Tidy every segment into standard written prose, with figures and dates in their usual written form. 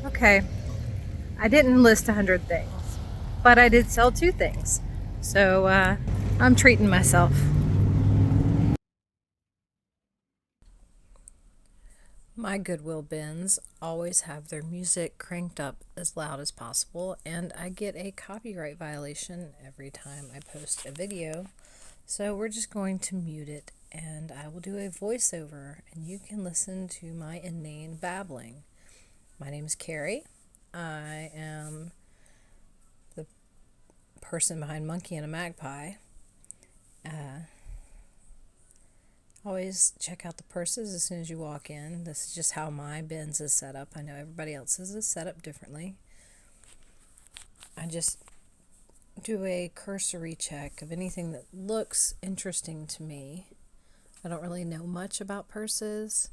Okay, I didn't list 100 things, but I did sell 2 things. So I'm treating myself. My Goodwill bins always have their music cranked up as loud as possible, and I get a copyright violation every time I post a video. So we're just going to mute it, and I will do a voiceover, and you can listen to my inane babbling. My name is Carrie. I am the person behind Monkey and a Magpie. Always check out the purses as soon as you walk in. This is just how my bins is set up. I know everybody else's is set up differently. I just do a cursory check of anything that looks interesting to me. I don't really know much about purses.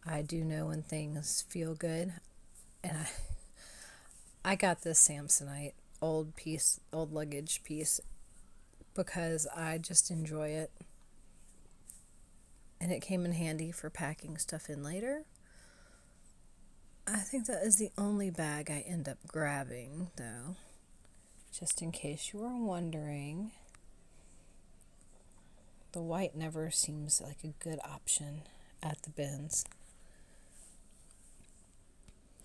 I do know when things feel good. And I got this Samsonite old luggage piece because I just enjoy it. And it came in handy for packing stuff in later. I think that is the only bag I end up grabbing, though. Just in case you were wondering, the white never seems like a good option at the bins.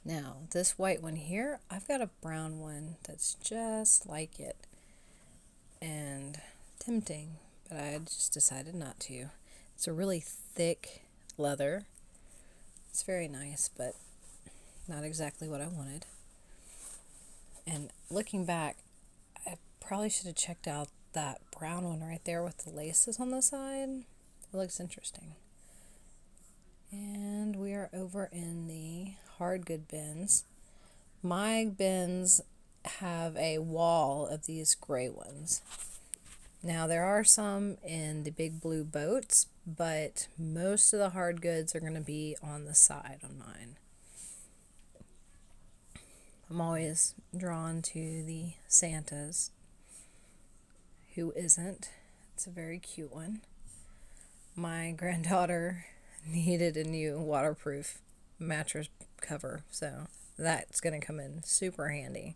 Now, this white one here, I've got a brown one that's just like it. And tempting, but I just decided not to. It's a really thick leather. It's very nice, but not exactly what I wanted. And looking back, I probably should have checked out that brown one right there with the laces on the side. It looks interesting. And we are over in the hard good bins. My bins have a wall of these gray ones. Now, there are some in the big blue boats, but most of the hard goods are going to be on the side on mine. I'm always drawn to the Santas. Who isn't? It's a very cute one. My granddaughter needed a new waterproof mattress cover, so that's going to come in super handy.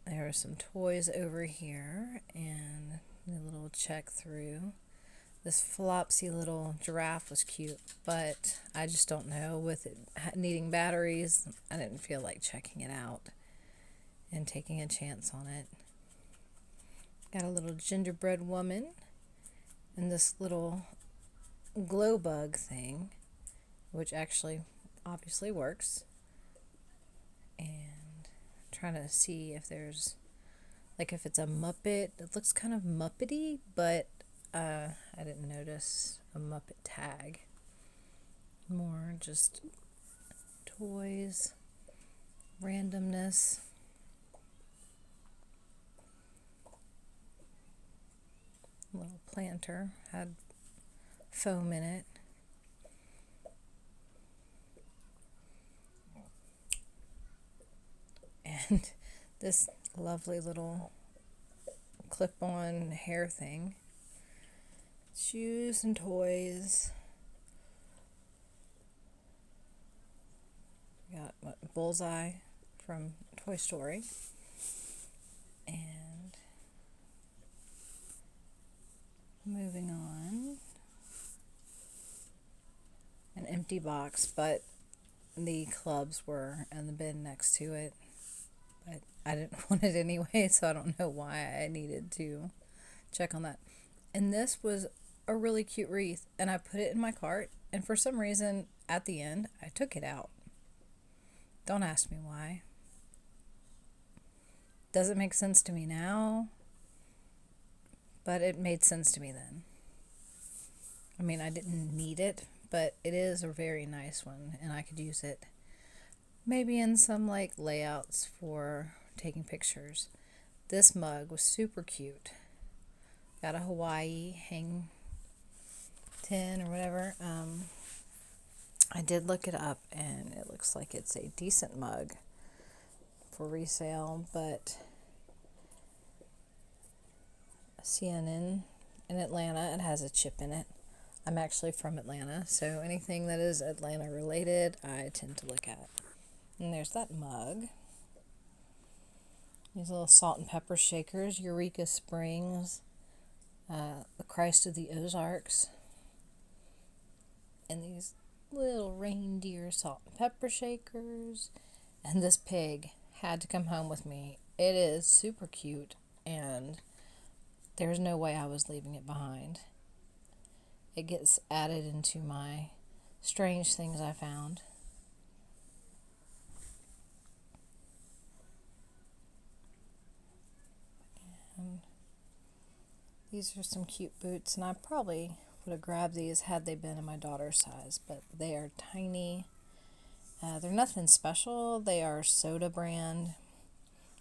There are some toys over here and a little check through. This flopsy little giraffe was cute, but I just don't know, with it needing batteries, I didn't feel like checking it out and taking a chance on it. Got a little gingerbread woman and this little glow bug thing, which actually obviously works. And trying to see if there's, like, if it's a Muppet. It looks kind of Muppety, but I didn't notice a Muppet tag. More just toys, randomness. A little planter had foam in it. And this lovely little clip-on hair thing. Shoes and toys. We got Bullseye from Toy Story. And moving on. An empty box, but the clubs were in the bin next to it. But I didn't want it anyway, so I don't know why I needed to check on that. And this was a really cute wreath, and I put it in my cart, and for some reason at the end I took it out. Don't ask me why. Doesn't make sense to me now, but it made sense to me then. I mean, I didn't need it, but it is a very nice one, and I could use it maybe in some like layouts for taking pictures. This mug was super cute. Got a Hawaii hang tin or whatever. I did look it up, and it looks like it's a decent mug for resale, but CNN in Atlanta, it has a chip in it. I'm actually from Atlanta, so anything that is Atlanta related, I tend to look at. And there's that mug. These little salt and pepper shakers, Eureka Springs, the Christ of the Ozarks, and these little reindeer salt and pepper shakers. And this pig had to come home with me. It is super cute, and there's no way I was leaving it behind. It gets added into my strange things I found. And these are some cute boots, and I probably would have grabbed these had they been in my daughter's size, but they are tiny. They're nothing special. They are Soda brand,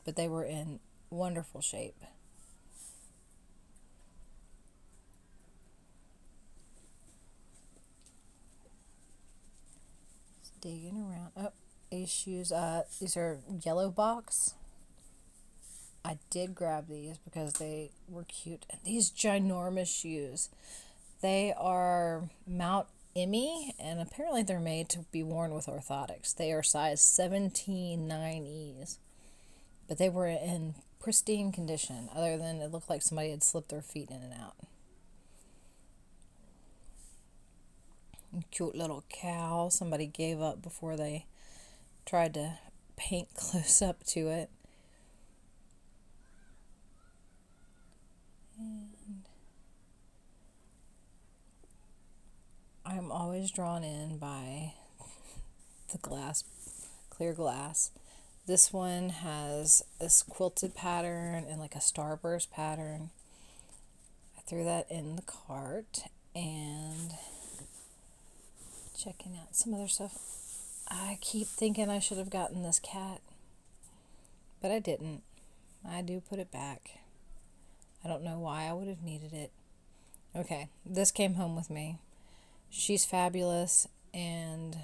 but they were in wonderful shape. Just digging around. Oh, these shoes. These are yellow box. I did grab these because they were cute. And these ginormous shoes. They are Mount Emmy, and apparently they're made to be worn with orthotics. They are size 17 9Es, but they were in pristine condition, other than it looked like somebody had slipped their feet in and out. Cute little cow somebody gave up before they tried to paint close up to it. And I'm always drawn in by the glass, clear glass. This one has this quilted pattern and like a starburst pattern. I threw that in the cart, and checking out some other stuff. I keep thinking I should have gotten this cat, but I didn't. I do put it back. I don't know why I would have needed it. Okay, this came home with me. She's fabulous, and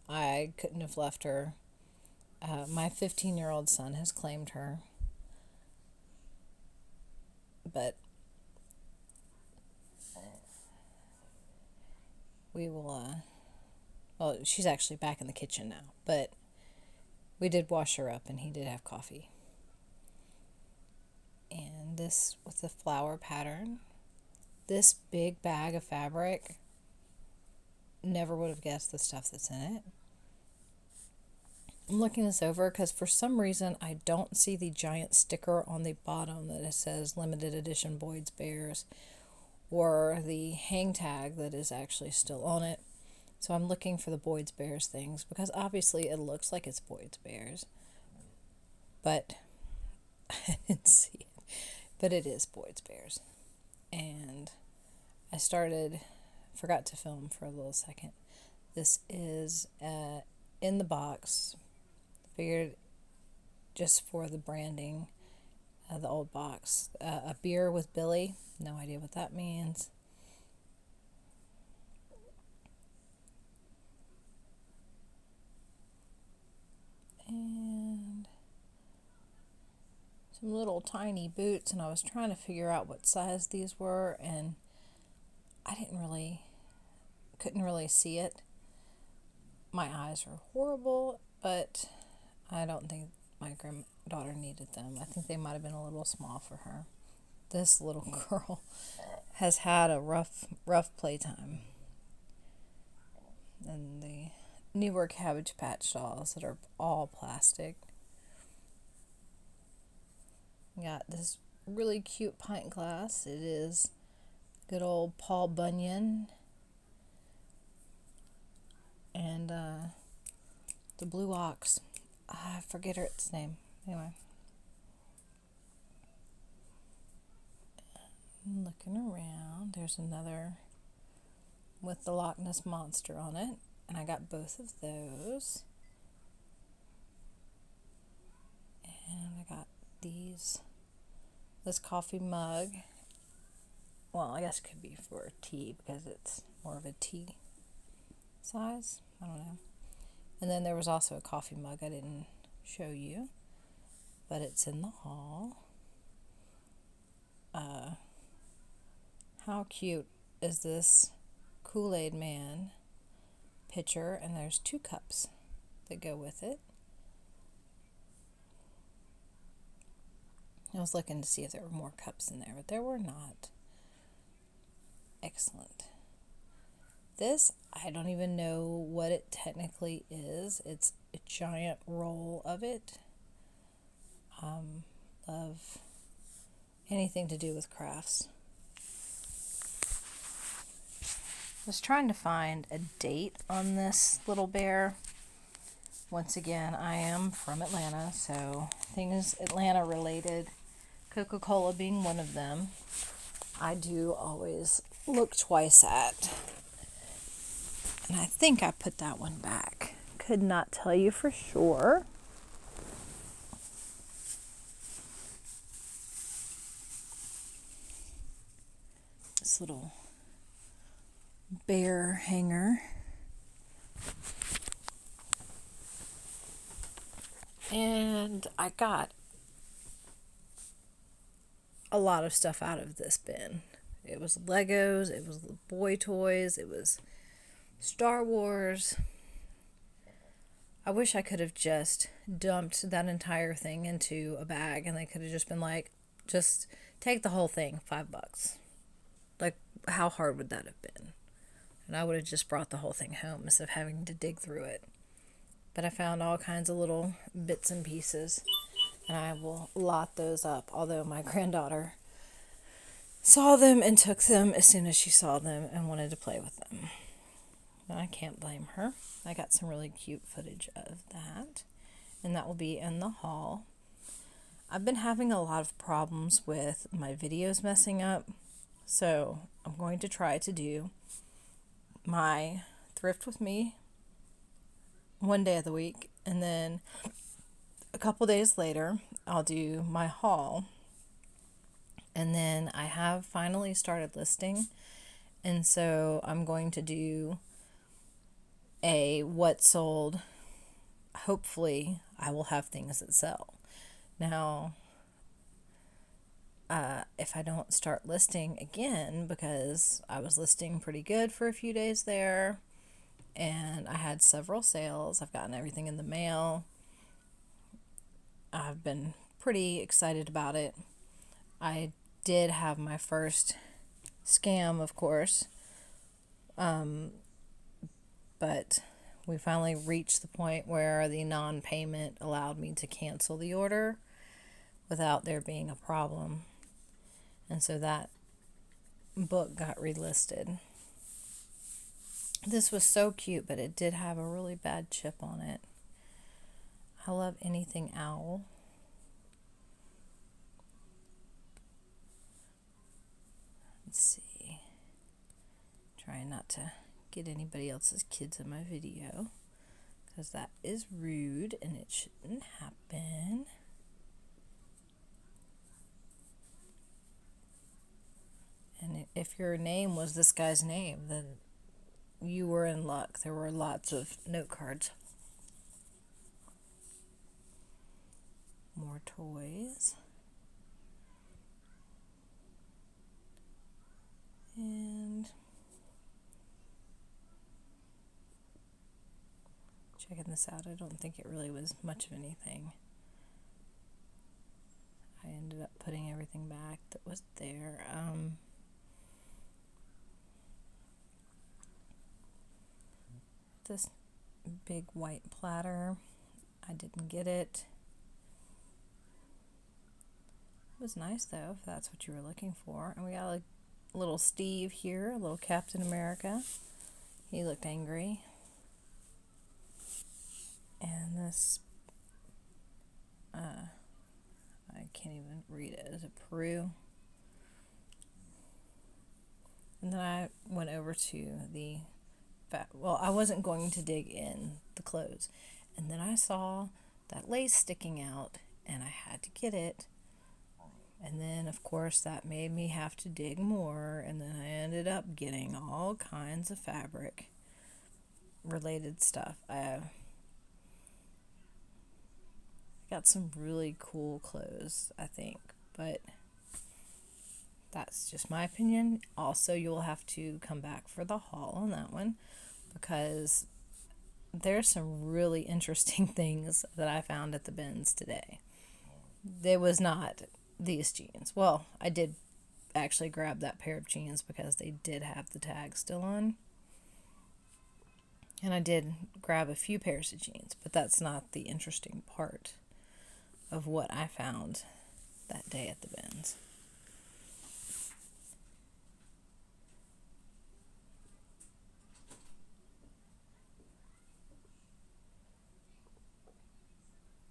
I couldn't have left her. My 15-year-old son has claimed her, but we will, well, she's actually back in the kitchen now, but we did wash her up, and he did have coffee. And this with the flower pattern, this big bag of fabric, never would have guessed the stuff that's in it. I'm looking this over because for some reason I don't see the giant sticker on the bottom that it says limited edition Boyd's Bears, or the hang tag that is actually still on it. So I'm looking for the Boyd's Bears things because obviously it looks like it's Boyd's Bears, but I didn't see it. But it is Boyd's Bears. And I forgot to film for a little second. This is in the box. Figured just for the branding, the old box. A beer with Billy. No idea what that means. And some little tiny boots, and I was trying to figure out what size these were, and I couldn't really see it. My eyes are horrible, but I don't think my granddaughter needed them. I think they might have been a little small for her. This little girl has had a rough playtime. And the newer Cabbage Patch dolls that are all plastic. Got this really cute pint glass. It is good old Paul Bunyan. And the Blue Ox. I forget its name. Anyway. Looking around. There's another with the Loch Ness Monster on it. And I got both of those. And I got this coffee mug. Well, I guess it could be for tea because it's more of a tea size. I don't know. And then there was also a coffee mug I didn't show you, but it's in the haul. How cute is this Kool-Aid Man pitcher, and there's 2 cups that go with it. I was looking to see if there were more cups in there, but there were not. Excellent. This, I don't even know what it technically is. It's a giant roll of it. Of anything to do with crafts. I was trying to find a date on this little bear. Once again, I am from Atlanta, so things Atlanta related, Coca-Cola being one of them, I do always look twice at. And I think I put that one back. Could not tell you for sure. This little bear hanger. And I got a lot of stuff out of this bin. It was Legos, it was boy toys, it was Star Wars. I wish I could have just dumped that entire thing into a bag and they could have just been like, just take the whole thing, $5. Like, how hard would that have been? And I would have just brought the whole thing home instead of having to dig through it. But I found all kinds of little bits and pieces, and I will lot those up, although my granddaughter saw them and took them as soon as she saw them and wanted to play with them. And I can't blame her. I got some really cute footage of that, and that will be in the haul. I've been having a lot of problems with my videos messing up, so I'm going to try to do my thrift with me one day of the week, and then a couple days later I'll do my haul. And then I have finally started listing, and so I'm going to do a what sold. Hopefully I will have things that sell. Now if I don't start listing again, because I was listing pretty good for a few days there, and I had several sales. I've gotten everything in the mail. I've been pretty excited about it. I did have my first scam, of course. But we finally reached the point where the non-payment allowed me to cancel the order without there being a problem. And so that book got relisted. This was so cute, but it did have a really bad chip on it. I love anything owl. Let's see. Trying not to get anybody else's kids in my video, because that is rude and it shouldn't happen. And if your name was this guy's name, then you were in luck. There were lots of note cards. More toys. And checking this out, I don't think it really was much of anything. I ended up putting everything back that was there. This big white platter, I didn't get it. It was nice though, if that's what you were looking for. And we got a little Steve here, a little Captain America. He looked angry. And this, I can't even read it. Is it Peru? And then I went over to the I wasn't going to dig in the clothes. And then I saw that lace sticking out, and I had to get it. And then, of course, that made me have to dig more, and then I ended up getting all kinds of fabric related stuff. I got some really cool clothes, I think, but That's just my opinion. Also, you'll have to come back for the haul on that one because there's some really interesting things that I found at the bins today. There was not these jeans. Well, I did actually grab that pair of jeans because they did have the tag still on. And I did grab a few pairs of jeans, but that's not the interesting part of what I found that day at the bins.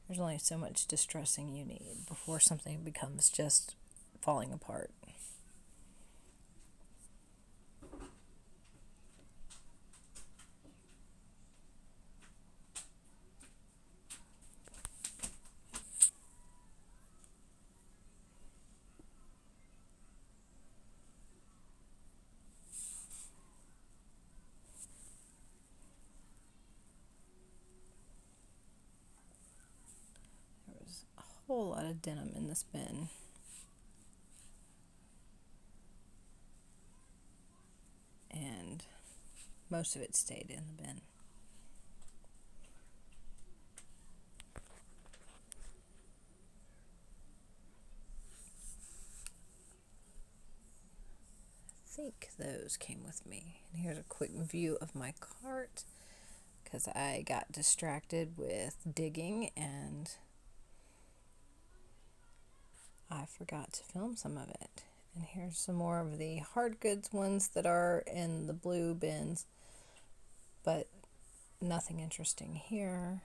There's only so much distressing you need before something becomes just falling apart. There was a whole lot of denim in this bin. And most of it stayed in the bin. I think those came with me. And here's a quick view of my cart because I got distracted with digging and I forgot to film some of it. And here's some more of the hard goods ones that are in the blue bins, but nothing interesting here.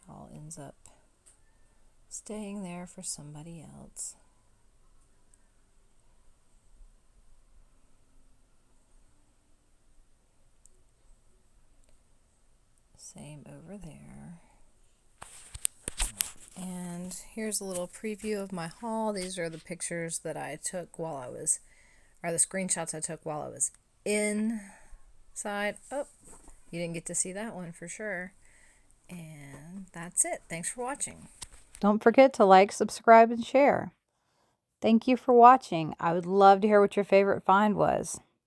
All ends up staying there for somebody else. Same over there. And here's a little preview of my haul. These are the pictures that I took while I was, or the screenshots I took while I was inside. Oh, you didn't get to see that one for sure. And that's it. Thanks for watching. Don't forget to like, subscribe, and share. Thank you for watching. I would love to hear what your favorite find was.